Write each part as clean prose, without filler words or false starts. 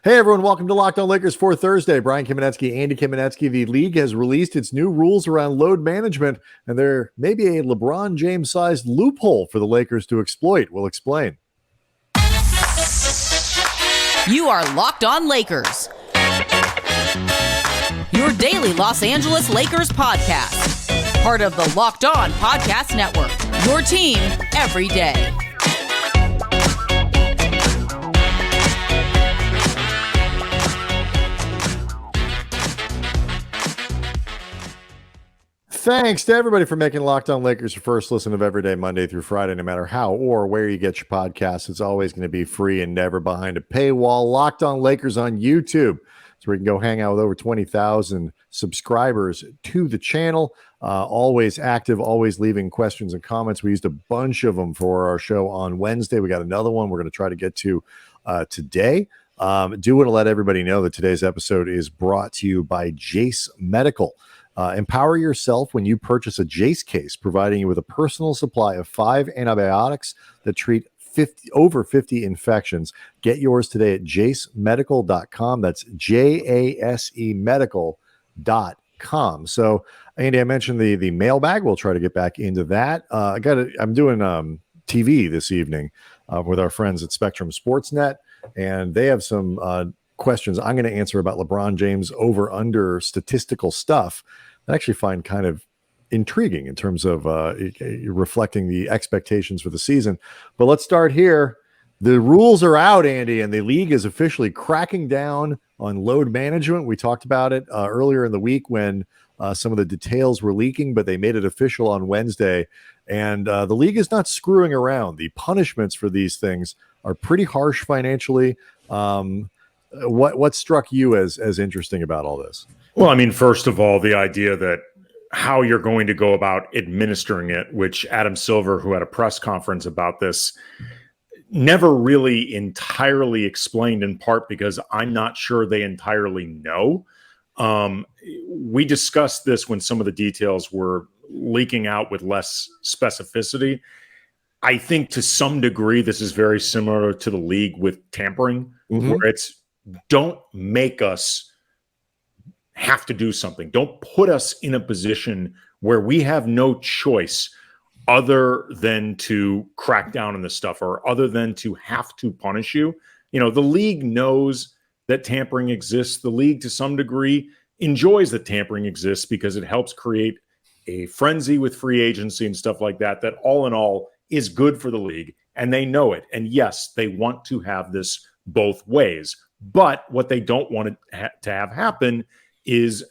Hey, everyone. Welcome to Locked On Lakers for Thursday. Brian Kamenetsky, Andy Kamenetsky. The league has released its new rules around load management, and there may be a LeBron James-sized loophole for the Lakers to exploit. We'll explain. You are Locked On Lakers, your daily Los Angeles Lakers podcast. Part of the Locked On Podcast Network, your team every day. Thanks to everybody for making Locked On Lakers your first listen of every day, Monday through Friday, no matter how or where you get your podcasts. It's always going to be free and never behind a paywall. Locked On Lakers on YouTube. So we can go hang out with over 20,000 subscribers to the channel. Always active, always leaving questions and comments. We used a bunch of them for our show on Wednesday. We got another one we're going to try to get to today. Do want to let everybody know that today's episode is brought to you by Jace Medical. Empower yourself when you purchase a Jace case, providing you with a personal supply of 5 antibiotics that treat over 50 infections. Get yours today at jacemedical.com. That's JASE medical.com. So, Andy, I mentioned the mailbag. We'll try to get back into that. I'm doing TV this evening with our friends at Spectrum Sportsnet, and they have some questions I'm going to answer about LeBron James over-under statistical stuff that I actually find kind of intriguing in terms of reflecting the expectations for the season. But let's start here. The rules are out, Andy, and the league is officially cracking down on load management. We talked about it earlier in the week when some of the details were leaking, but they made it official on Wednesday. And the league is not screwing around. The punishments for these things are pretty harsh financially. What struck you as interesting about all this? Well, I mean, first of all, the idea that how you're going to go about administering it, which Adam Silver, who had a press conference about this, never really entirely explained, in part because I'm not sure they entirely know. We discussed this when some of the details were leaking out with less specificity. I think to some degree, this is very similar to the league with tampering, where it's don't make us have to do something. Don't put us in a position where we have no choice other than to crack down on this stuff or other than to have to punish you. You know, the league knows that tampering exists. The league, to some degree, enjoys that tampering exists because it helps create a frenzy with free agency and stuff like that, that all in all is good for the league. And they know it. And yes, they want to have this both ways. But what they don't want to have happen is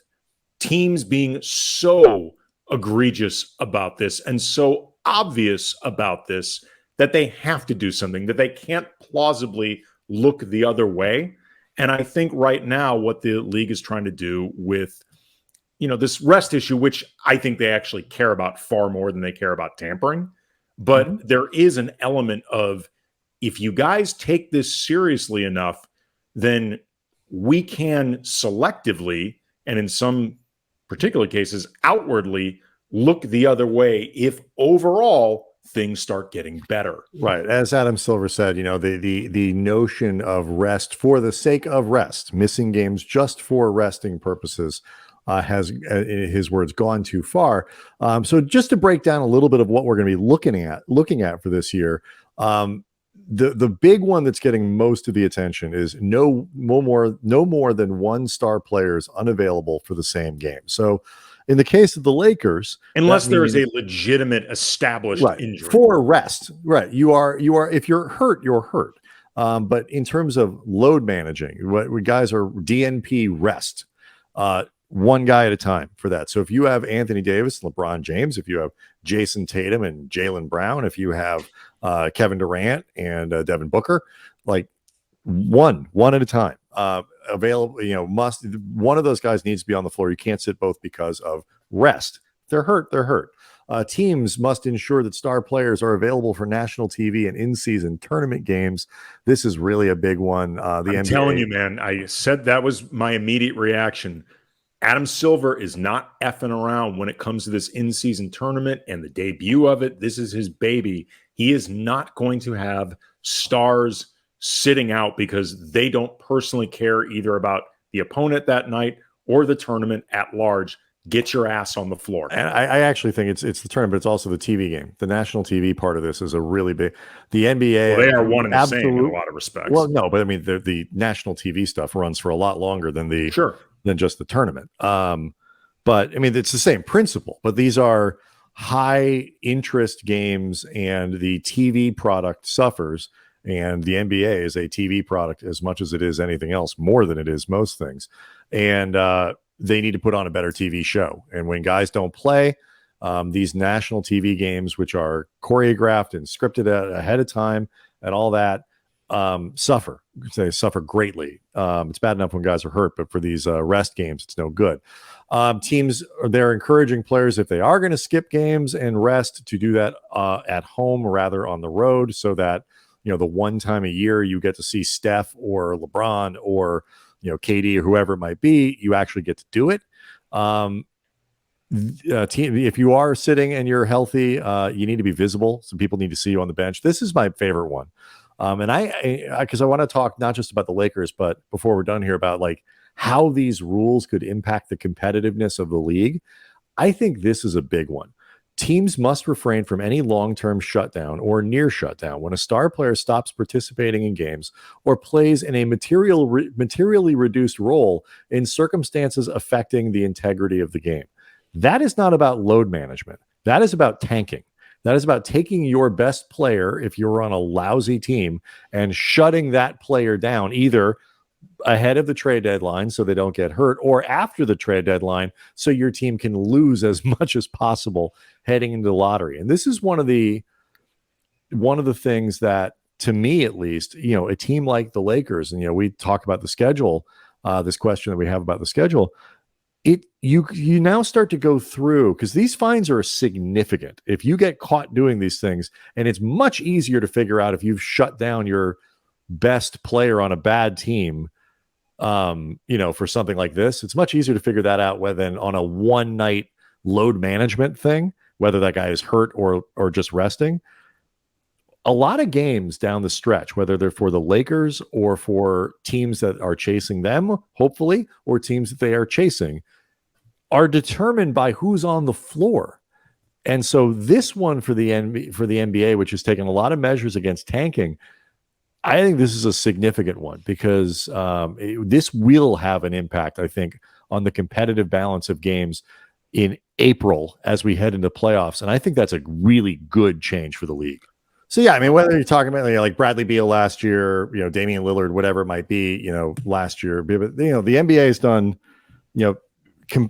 teams being so egregious about this and so obvious about this that they have to do something, that they can't plausibly look the other way. And I think right now what the league is trying to do with, this rest issue, which I think they actually care about far more than they care about tampering. But there is an element of, if you guys take this seriously enough, then we can selectively, and in some particular cases, outwardly look the other way if overall things start getting better. Right. As Adam Silver said, the notion of rest for the sake of rest, missing games just for resting purposes, has, in his words, gone too far. So just to break down a little bit of what we're going to be looking at for this year, the big one that's getting most of the attention is no more than one star player is unavailable for the same game. So in the case of the Lakers, unless there is a legitimate established injury for rest, right? You are if you're hurt, you're hurt. But in terms of load managing, what guys are DNP rest, one guy at a time for that. So if you have Anthony Davis, LeBron James, if you have Jason Tatum and Jaylen Brown, if you have Kevin Durant and Devin Booker, like one at a time, available, one of those guys needs to be on the floor. You can't sit both because of rest. They're hurt. Teams must ensure that star players are available for national TV and in-season tournament games. This is really a big one. I'm NBA, telling you, man, I said that was my immediate reaction. Adam Silver is not effing around when it comes to this in-season tournament and the debut of it. This is his baby. He is not going to have stars sitting out because they don't personally care either about the opponent that night or the tournament at large. Get your ass on the floor. And I actually think it's the tournament, but it's also the TV game. The national TV part of this is a really big. The NBA, well, they are one and the same in a lot of respects. Well, no, but I mean the national TV stuff runs for a lot longer than than just the tournament. But I mean it's the same principle. But these are high interest games, and the TV product suffers. And the NBA is a TV product as much as it is anything else, more than it is most things. And they need to put on a better TV show. And when guys don't play, these national TV games, which are choreographed and scripted ahead of time and all that, suffer. They suffer greatly. It's bad enough when guys are hurt, but for these rest games, it's no good. Teams, they're encouraging players, if they are going to skip games and rest, to do that at home rather on the road, so that, you know, the one time a year you get to see Steph or LeBron or, you know, KD or whoever it might be, you actually get to do it. If you are sitting and you're healthy, you need to be visible. Some people need to see you on the bench. This is my favorite one. And because I want to talk not just about the Lakers, but before we're done here, about like how these rules could impact the competitiveness of the league. I think this is a big one. Teams must refrain from any long-term shutdown or near shutdown when a star player stops participating in games or plays in a materially reduced role in circumstances affecting the integrity of the game. That is not about load management. That is about tanking. That is about taking your best player, if you're on a lousy team, and shutting that player down either ahead of the trade deadline so they don't get hurt, or after the trade deadline so your team can lose as much as possible heading into the lottery. And this is one of the things that, to me at least, you know, a team like the Lakers, and, you know, we talk about the schedule, this question that we have about the schedule, you now start to go through, because these fines are significant if you get caught doing these things, and it's much easier to figure out if you've shut down your best player on a bad team, you know, for something like this. It's much easier to figure that out than on a one night load management thing, whether that guy is hurt or just resting. A lot of games down the stretch, whether they're for the Lakers or for teams that are chasing them, hopefully, or teams that they are chasing, are determined by who's on the floor. And so this one for the NBA, which has taken a lot of measures against tanking, I think this is a significant one, because this will have an impact, I think, on the competitive balance of games in April as we head into playoffs. And I think that's a really good change for the league. So, yeah, I mean, whether you're talking about, you know, like Bradley Beal last year, you know, Damian Lillard, whatever it might be, you know, last year, but, you know, the NBA has done, you know,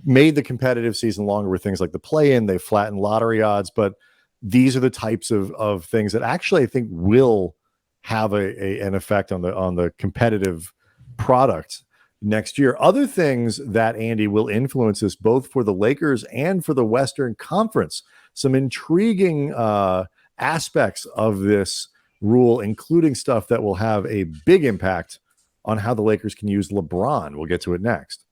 made the competitive season longer with things like the play-in. They've flattened lottery odds, but these are the types of things that actually I think will have an effect on the competitive product next year. Other things that, Andy, will influence this both for the Lakers and for the Western Conference. Some intriguing aspects of this rule, including stuff that will have a big impact on how the Lakers can use LeBron. We'll get to it next.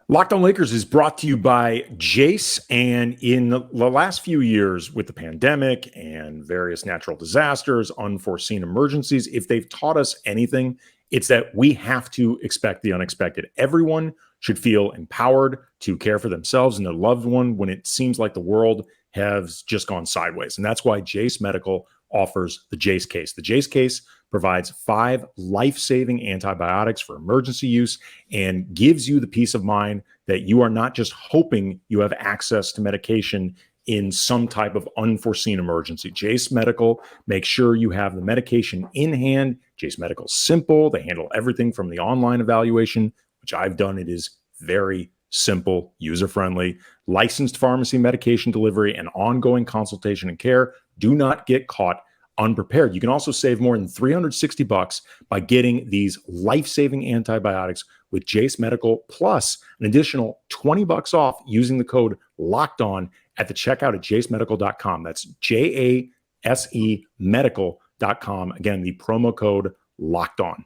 Locked On Lakers is brought to you by Jace. And in the last few years, with the pandemic and various natural disasters, unforeseen emergencies, if they've taught us anything, it's that we have to expect the unexpected. Everyone should feel empowered to care for themselves and their loved one when it seems like the world has just gone sideways. And that's why Jace Medical offers the Jace Case. The Jace Case provides 5 life-saving antibiotics for emergency use and gives you the peace of mind that you are not just hoping you have access to medication in some type of unforeseen emergency. Jace Medical makes sure you have the medication in hand. Jace Medical's simple. They handle everything from the online evaluation, which I've done. It is very simple, user-friendly, licensed pharmacy medication delivery, and ongoing consultation and care. Do not get caught unprepared. You can also save more than $360 by getting these life-saving antibiotics with Jace Medical, plus an additional $20 off using the code LOCKEDON at the checkout at jacemedical.com. That's JASE medical.com. Again, the promo code LOCKEDON.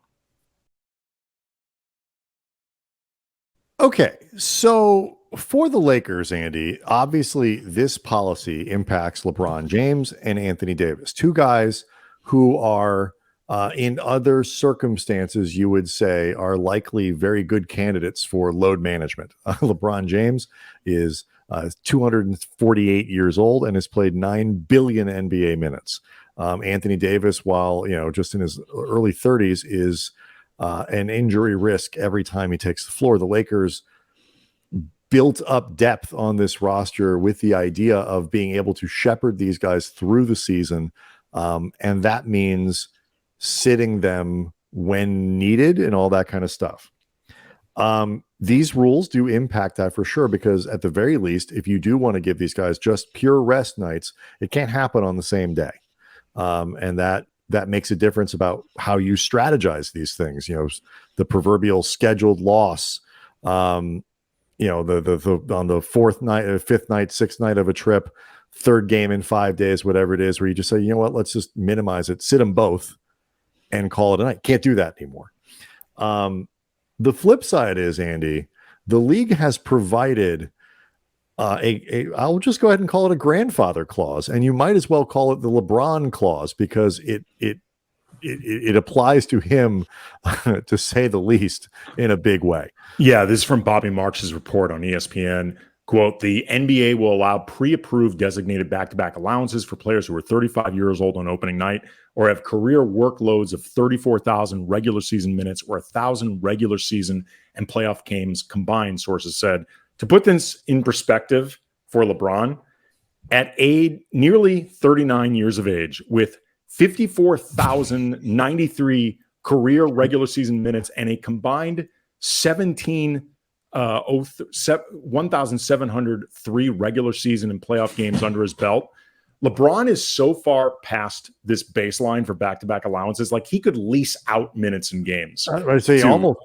Okay, so for the Lakers, Andy, obviously this policy impacts LeBron James and Anthony Davis, two guys who are in other circumstances, you would say, are likely very good candidates for load management. LeBron James is 248 years old and has played 9 billion NBA minutes. Anthony Davis, while just in his early 30s, is an injury risk every time he takes the floor. The Lakers built up depth on this roster with the idea of being able to shepherd these guys through the season. And that means sitting them when needed and all that kind of stuff. These rules do impact that for sure, because at the very least, if you do want to give these guys just pure rest nights, it can't happen on the same day. And that makes a difference about how you strategize these things. The proverbial scheduled loss, the on the fourth night, fifth night, sixth night of a trip, third game in 5 days, whatever it is, where you just say, you know what, let's just minimize it, sit them both and call it a night. Can't do that anymore. The flip side is, Andy, the league has provided I'll just go ahead and call it a grandfather clause, and you might as well call it the LeBron clause, because it applies to him, to say the least, in a big way. Yeah, this is from Bobby Marks's report on ESPN. Quote, the NBA will allow pre-approved designated back-to-back allowances for players who are 35 years old on opening night or have career workloads of 34,000 regular season minutes or 1,000 regular season and playoff games combined, sources said. To put this in perspective for LeBron, at nearly 39 years of age, with 54,093 career regular season minutes and a combined 1,703 regular season and playoff games under his belt, LeBron is so far past this baseline for back-to-back allowances, like he could lease out minutes in games. I'd say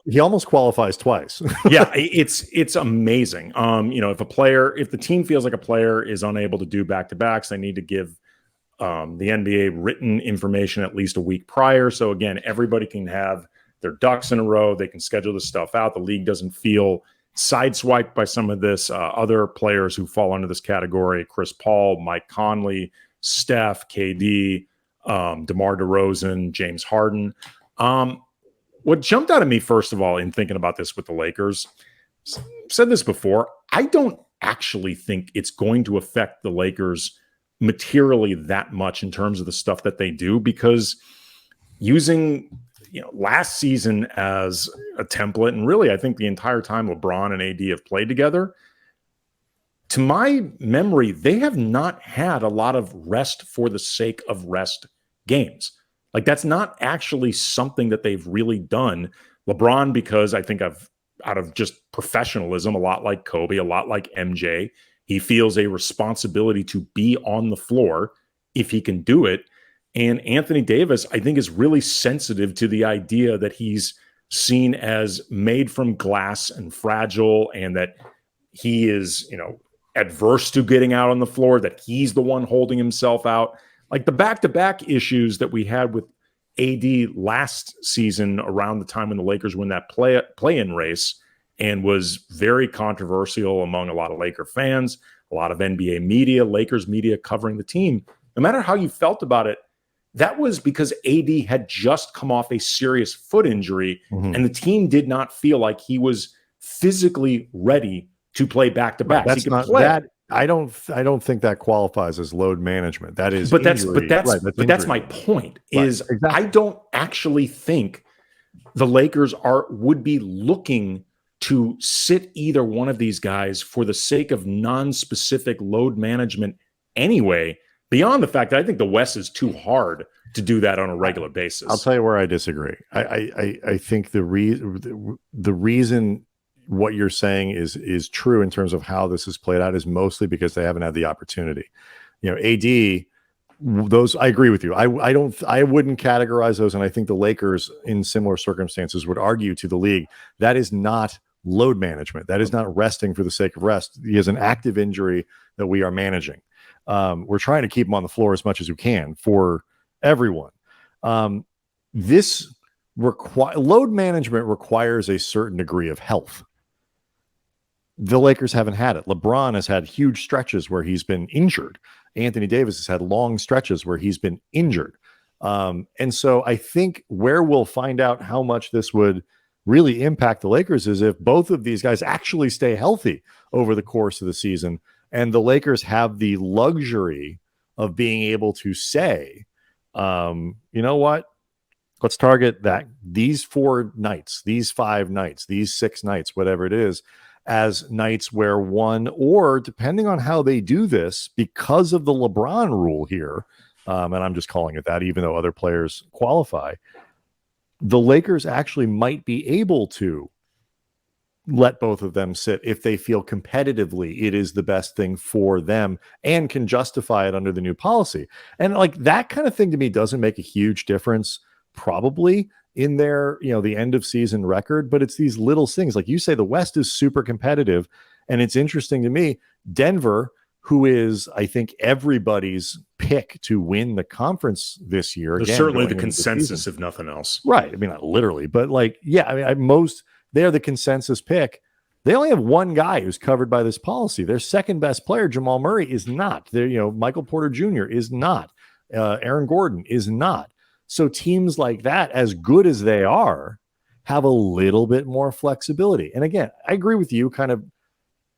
he almost qualifies twice. Yeah, it's amazing. If the team feels like a player is unable to do back-to-backs, they need to give the NBA written information at least a week prior. So again, everybody can have their ducks in a row. They can schedule this stuff out. The league doesn't feel sideswiped by some of this. Other players who fall under this category: Chris Paul, Mike Conley, Steph, KD, DeMar DeRozan, James Harden. What jumped out at me, first of all, in thinking about this with the Lakers, said this before, I don't actually think it's going to affect the Lakers materially that much in terms of the stuff that they do, because using last season as a template, and really I think the entire time LeBron and AD have played together, to my memory, they have not had a lot of rest for the sake of rest games. Like, that's not actually something that they've really done. LeBron, because I think out of just professionalism, a lot like Kobe, a lot like MJ, he feels a responsibility to be on the floor if he can do it. And Anthony Davis, I think, is really sensitive to the idea that he's seen as made from glass and fragile, and that he is, adverse to getting out on the floor, that he's the one holding himself out. Like the back-to-back issues that we had with AD last season around the time when the Lakers win that play-in race, and was very controversial among a lot of Laker fans, a lot of NBA media, Lakers media covering the team. No matter how you felt about it, that was because AD had just come off a serious foot injury, and the team did not feel like he was physically ready to play back-to-back. That's not that. I don't think that qualifies as load management. That is, that's my point. Is exactly. I don't actually think the Lakers would be looking to sit either one of these guys for the sake of non-specific load management anyway. Beyond the fact that I think the West is too hard to do that on a regular basis. I'll tell you where I disagree. I think the reason what you're saying is true in terms of how this is played out is mostly because they haven't had the opportunity. AD, those, I agree with you. I wouldn't categorize those, and I think the Lakers in similar circumstances would argue to the league that is not load management. That is not resting for the sake of rest. He has an active injury that we are managing. We're trying to keep him on the floor as much as we can for everyone. Load management requires a certain degree of health. The Lakers haven't had it. LeBron has had huge stretches where he's been injured. Anthony Davis has had long stretches where he's been injured. And so I think where we'll find out how much this would really impact the Lakers is if both of these guys actually stay healthy over the course of the season, and the Lakers have the luxury of being able to say, you know what? Let's target that these 4 nights, these 5 nights, these 6 nights, whatever it is, as nights where one, or depending on how they do this, because of the LeBron rule here, and I'm just calling it that, even though other players qualify, the Lakers actually might be able to let both of them sit if they feel competitively it is the best thing for them and can justify it under the new policy. And like that kind of thing to me doesn't make a huge difference probably in their, the end of season record, but it's these little things. Like you say, the West is super competitive. And it's interesting to me, Denver, who is, I think, everybody's pick to win the conference this year. There's certainly the consensus, if nothing else. Right. I mean, not literally, but like, yeah, I mean, they're the consensus pick. They only have one guy who's covered by this policy. Their second best player, Jamal Murray, is not. Michael Porter Jr. is not. Aaron Gordon is not. So teams like that, as good as they are, have a little bit more flexibility. And again, I agree with you.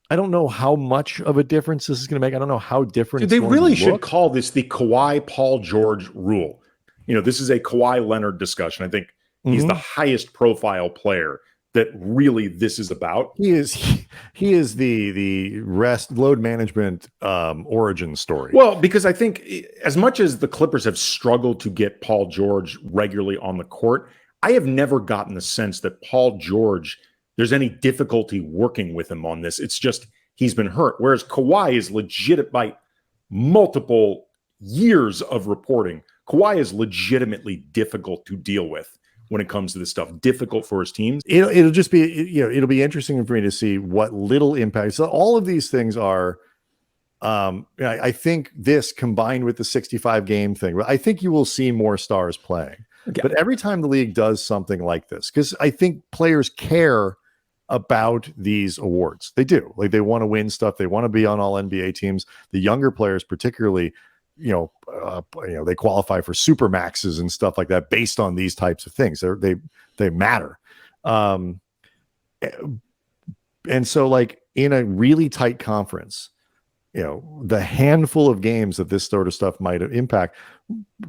I don't know how much of a difference this is going to make. I don't know how different. They really should call this the Kawhi Paul George rule. This is a Kawhi Leonard discussion. I think he's the highest profile player that really this is about. He is the rest load management origin story. Well, because I think as much as the Clippers have struggled to get Paul George regularly on the court, I have never gotten the sense that Paul George, there's any difficulty working with him on this. It's just he's been hurt. Whereas Kawhi is legit by multiple years of reporting. Kawhi is legitimately difficult to deal with when it comes to this stuff, difficult for his teams. It'll just be, it'll be interesting for me to see what little impact. So all of these things are, I think this combined with the 65 game thing, I think you will see more stars playing. Okay. But every time the league does something like this, because I think players care about these awards. They do. Like they want to win stuff. They want to be on all NBA teams. The younger players, particularly, they qualify for super maxes and stuff like that based on these types of things. They matter. And so like in a really tight conference, the handful of games that this sort of stuff might impact.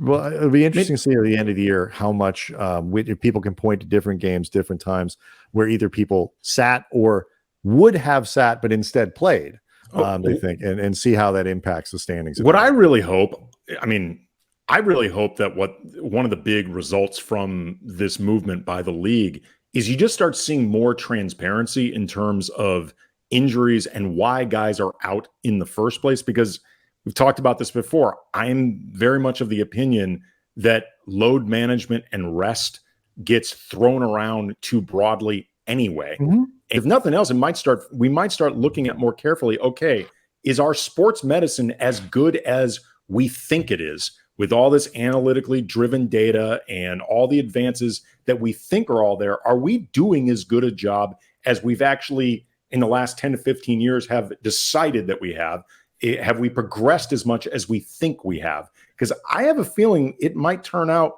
Well, it'll be interesting to see at the end of the year how much if people can point to different games, different times where either people sat or would have sat but instead played. They think, and see how that impacts the standings. What I really hope, I really hope that one of the big results from this movement by the league is you just start seeing more transparency in terms of injuries and why guys are out in the first place. Because we've talked about this before. I'm very much of the opinion that load management and rest gets thrown around too broadly anyway. Mm-hmm. If nothing else, we might start looking at more carefully, okay, is our sports medicine as good as we think it is with all this analytically driven data and all the advances that we think are all there? Are we doing as good a job as we've actually in the last 10 to 15 years have decided that we have? Have we progressed as much as we think we have? Because I have a feeling it might turn out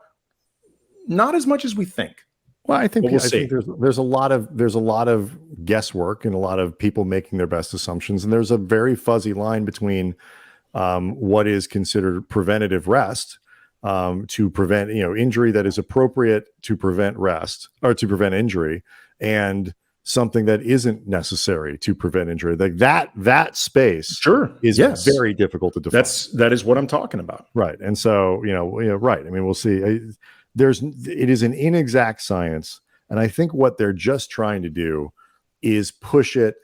not as much as we think. Well, I think there's a lot of guesswork and a lot of people making their best assumptions, and there's a very fuzzy line between what is considered preventative rest to prevent injury that is appropriate to prevent rest or to prevent injury, and something that isn't necessary to prevent injury. Like that space is very difficult to define. That is what I'm talking about. Right. And so, right. I mean, we'll see. It is an inexact science. And I think what they're just trying to do is push it.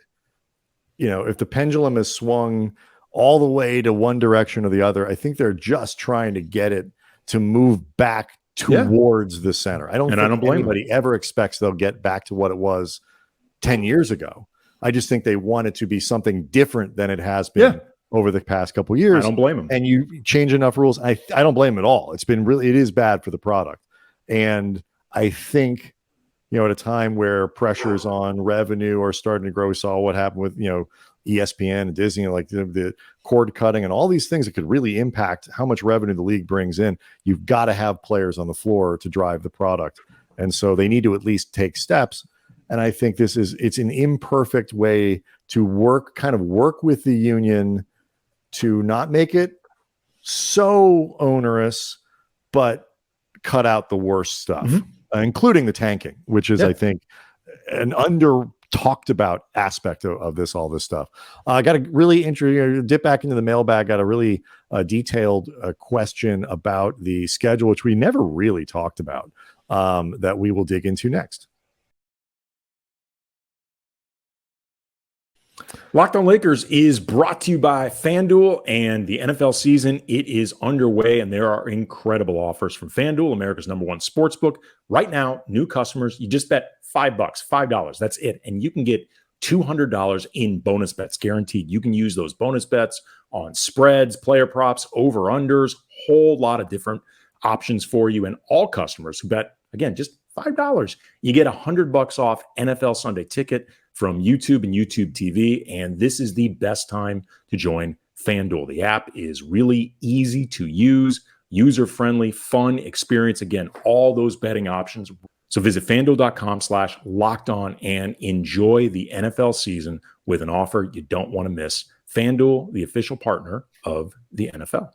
If the pendulum has swung all the way to one direction or the other, I think they're just trying to get it to move back towards the center. I don't think anybody ever expects they'll get back to what it was 10 years ago. I just think they want it to be something different than it has been over the past couple of years. I don't blame them. And you change enough rules. I don't blame them at all. It is bad for the product. And I think at a time where pressures on revenue are starting to grow. We saw what happened with, ESPN and Disney, like the cord cutting and all these things that could really impact how much revenue the league brings in. You've got to have players on the floor to drive the product. And so they need to at least take steps. And I think it's an imperfect way to work with the union to not make it so onerous, but cut out the worst stuff, including the tanking, which is, I think, an under talked about aspect of all this stuff. I got a really dip back into the mailbag, got a really detailed question about the schedule, which we never really talked about, that we will dig into next. Locked On Lakers is brought to you by FanDuel, and the NFL season, it is underway, and there are incredible offers from FanDuel, America's #1 sportsbook. Right now, new customers, you just bet $5, that's it, and you can get $200 in bonus bets guaranteed. You can use those bonus bets on spreads, player props, over-unders, whole lot of different options for you, and all customers who bet, again, just $5, you get $100 off NFL Sunday Ticket from YouTube and YouTube TV, and this is the best time to join FanDuel. The app is really easy to use, user-friendly, fun experience. Again, all those betting options. So visit FanDuel.com/lockedon and enjoy the NFL season with an offer you don't want to miss. FanDuel, the official partner of the NFL.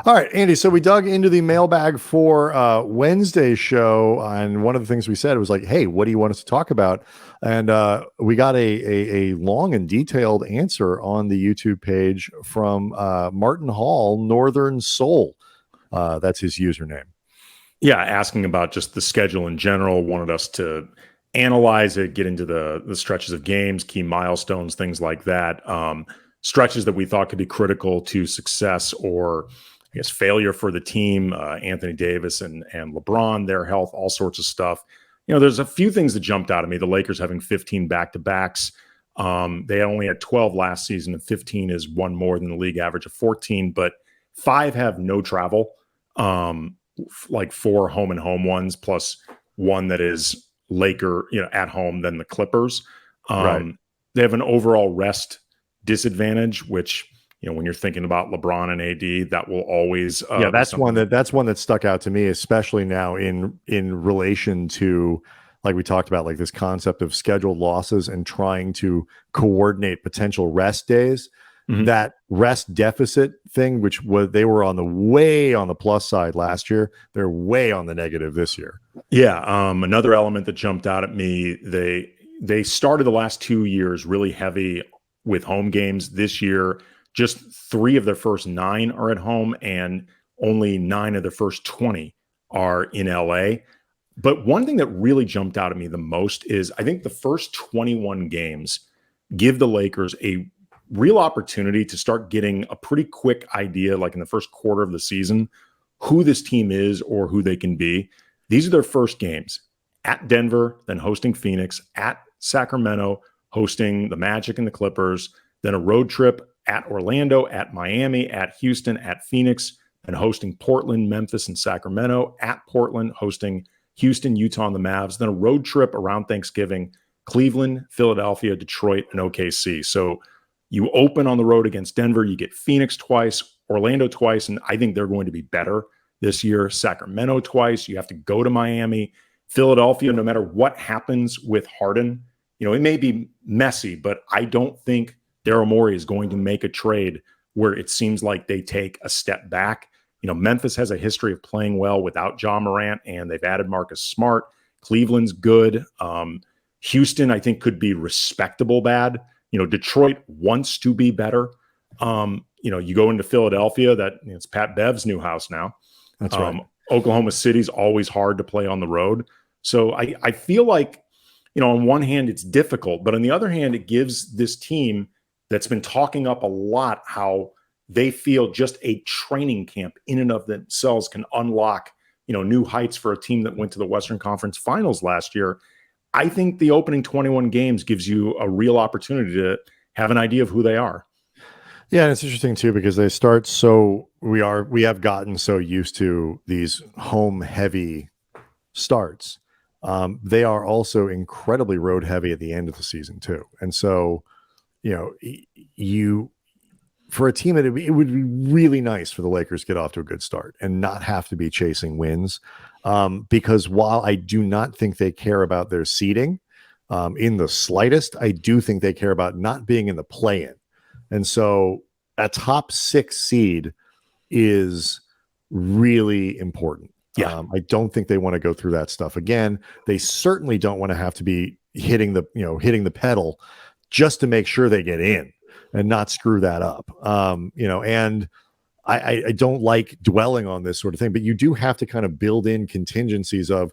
All right, Andy, so we dug into the mailbag for Wednesday's show, and one of the things we said was like, hey, what do you want us to talk about? And we got a long and detailed answer on the YouTube page from Martin Hall, Northern Soul. That's his username. Yeah, asking about just the schedule in general, wanted us to analyze it, get into the stretches of games, key milestones, things like that. Stretches that we thought could be critical to success or I guess failure for the team, Anthony Davis and LeBron, their health, all sorts of stuff. There's a few things that jumped out at me. The Lakers having 15 back-to-backs. They only had 12 last season, and 15 is one more than the league average of 14, but 5 have no travel, like 4 home-and-home ones, plus one that is Laker, at home, then the Clippers. Right. They have an overall rest disadvantage, which when you're thinking about LeBron and AD, that will always that's one that stuck out to me, especially now in relation to, like we talked about, like this concept of scheduled losses and trying to coordinate potential rest days. That rest deficit thing, which they were way on the plus side last year, they're way on the negative this year. Another element that jumped out at me, they started the last 2 years really heavy with home games. This year, just 3 of their first 9 are at home, and only 9 of their first 20 are in LA. But one thing that really jumped out at me the most is I think the first 21 games give the Lakers a real opportunity to start getting a pretty quick idea, like in the first quarter of the season, who this team is or who they can be. These are their first games: at Denver, then hosting Phoenix, at Sacramento, hosting the Magic and the Clippers, then a road trip at Orlando, at Miami, at Houston, at Phoenix, and hosting Portland, Memphis, and Sacramento, at Portland, hosting Houston, Utah, and the Mavs, then a road trip around Thanksgiving, Cleveland, Philadelphia, Detroit, and OKC. So you open on the road against Denver, you get Phoenix twice, Orlando twice, and I think they're going to be better this year. Sacramento twice, you have to go to Miami. Philadelphia, no matter what happens with Harden, it may be messy, but I don't think Daryl Morey is going to make a trade where it seems like they take a step back. Memphis has a history of playing well without Ja Morant, and they've added Marcus Smart. Cleveland's good. Houston, I think, could be respectable bad. Detroit wants to be better. You go into Philadelphia, it's Pat Bev's new house now. That's right. Oklahoma City's always hard to play on the road. So I feel like, on one hand, it's difficult, but on the other hand, it gives this team that's been talking up a lot how they feel just a training camp in and of themselves can unlock, new heights for a team that went to the Western Conference Finals last year. I think the opening 21 games gives you a real opportunity to have an idea of who they are. Yeah, and it's interesting too because they start we have gotten so used to these home heavy starts, they are also incredibly road heavy at the end of the season too. And so, for a team, it would be really nice for the Lakers to get off to a good start and not have to be chasing wins. Because while I do not think they care about their seeding in the slightest, I do think they care about not being in the play-in. And so a top 6 seed is really important. Yeah. I don't think they want to go through that stuff again. They certainly don't want to have to be hitting the pedal just to make sure they get in and not screw that up. And I don't like dwelling on this sort of thing, but you do have to kind of build in contingencies of,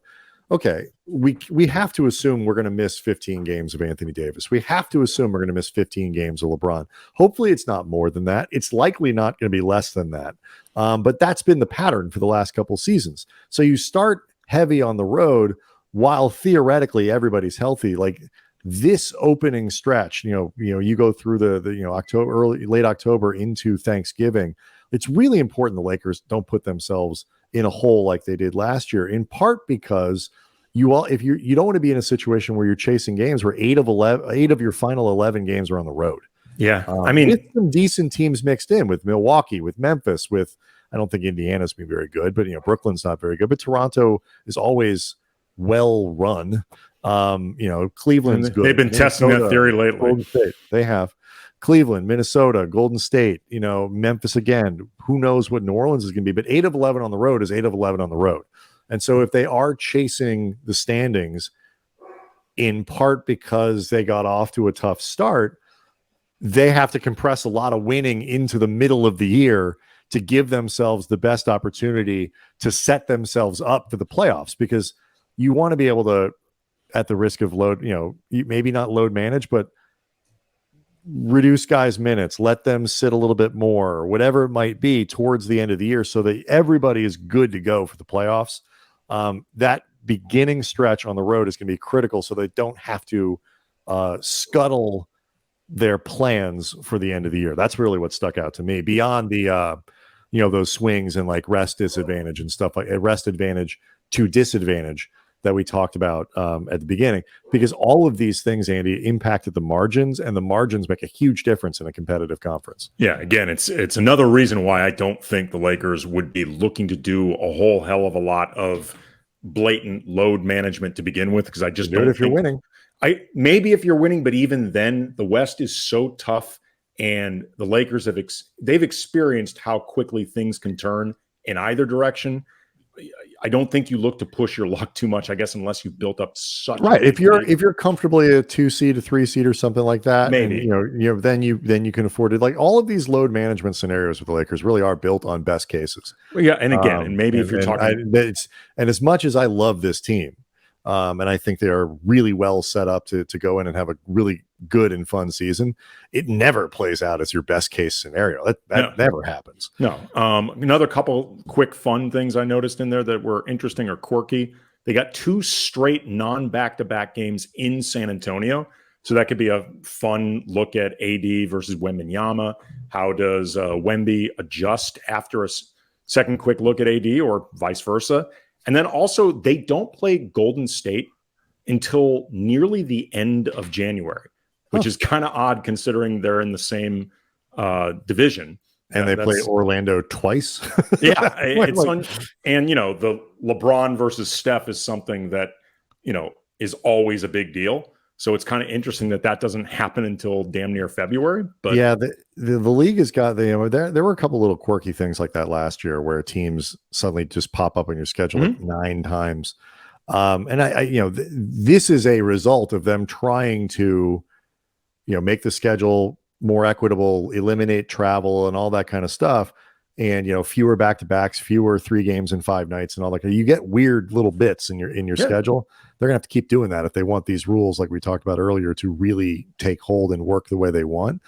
okay, we have to assume we're going to miss 15 games of Anthony Davis. We have to assume we're going to miss 15 games of LeBron. Hopefully it's not more than that. It's likely not going to be less than that. But that's been the pattern for the last couple seasons. So you start heavy on the road while theoretically everybody's healthy. Like this opening stretch, you go through the October, late October into Thanksgiving. It's really important the Lakers don't put themselves in a hole like they did last year, in part because you don't want to be in a situation where you're chasing games where 8 of your final 11 games are on the road. Yeah. With some decent teams mixed in with Milwaukee, with Memphis, I don't think Indiana's been very good, but Brooklyn's not very good, but Toronto is always well run. Cleveland's good. They've been testing that theory lately. Golden State, they have. Cleveland, Minnesota, Golden State, Memphis again. Who knows what New Orleans is going to be? But 8 of 11 on the road is 8 of 11 on the road. And so if they are chasing the standings, in part because they got off to a tough start, they have to compress a lot of winning into the middle of the year to give themselves the best opportunity to set themselves up for the playoffs, because you want to be able to, at the risk of load, maybe not load manage, but reduce guys' minutes, let them sit a little bit more, or whatever it might be towards the end of the year so that everybody is good to go for the playoffs. That beginning stretch on the road is going to be critical so they don't have to scuttle their plans for the end of the year. That's really what stuck out to me beyond the, those swings and like rest disadvantage and stuff like rest advantage to disadvantage that we talked about at the beginning, because all of these things, Andy, impacted the margins, and the margins make a huge difference in a competitive conference. Yeah, again, it's another reason why I don't think the Lakers would be looking to do a whole hell of a lot of blatant load management to begin with, because I just don't if you're winning. Maybe if you're winning, but even then, the West is so tough, and the Lakers they've experienced how quickly things can turn in either direction. I don't think you look to push your luck too much, I guess, unless you've built up such right. If you're comfortably a 2 seed, a 3 seed, or something like that, maybe and, then you can afford it. Like all of these load management scenarios with the Lakers really are built on best cases. Well, yeah, and again, and maybe if you're talking, and as much as I love this team, and I think they are really well set up to go in and have a really good and fun season, it never plays out as your best case scenario. That never happens. No. Another couple quick fun things I noticed in there that were interesting or quirky. They got 2 straight non-back-to-back games in San Antonio. So that could be a fun look at AD versus Wembanyama. How does Wemby adjust after a second quick look at AD, or vice versa? And then also, they don't play Golden State until nearly the end of January, which is kind of odd considering they're in the same division. And they play Orlando twice. Yeah. And, the LeBron versus Steph is something that, is always a big deal. So it's kind of interesting that doesn't happen until damn near February. But yeah, the league has got there were a couple little quirky things like that last year where teams suddenly just pop up on your schedule like 9 times. And I this is a result of them trying to, make the schedule more equitable, eliminate travel and all that kind of stuff. And, fewer back-to-backs, fewer 3 games in 5 nights and all that. You get weird little bits in your schedule. They're gonna have to keep doing that if they want these rules, like we talked about earlier, to really take hold and work the way they want.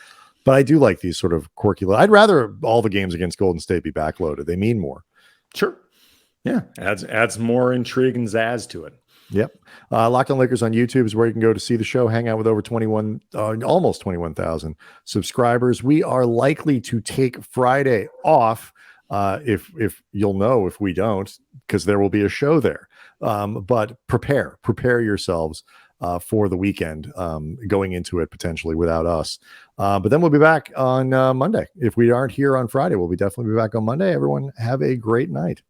But I do like these sort of quirky. I'd rather all the games against Golden State be backloaded. They mean more. Sure. Yeah. Adds more intrigue and zazz to it. Yep. Locked On Lakers on YouTube is where you can go to see the show, hang out with over almost 21,000 subscribers. We are likely to take Friday off If you'll know if we don't, because there will be a show there. But prepare yourselves for the weekend, going into it potentially without us. But then we'll be back on Monday. If we aren't here on Friday, we'll definitely be back on Monday. Everyone have a great night.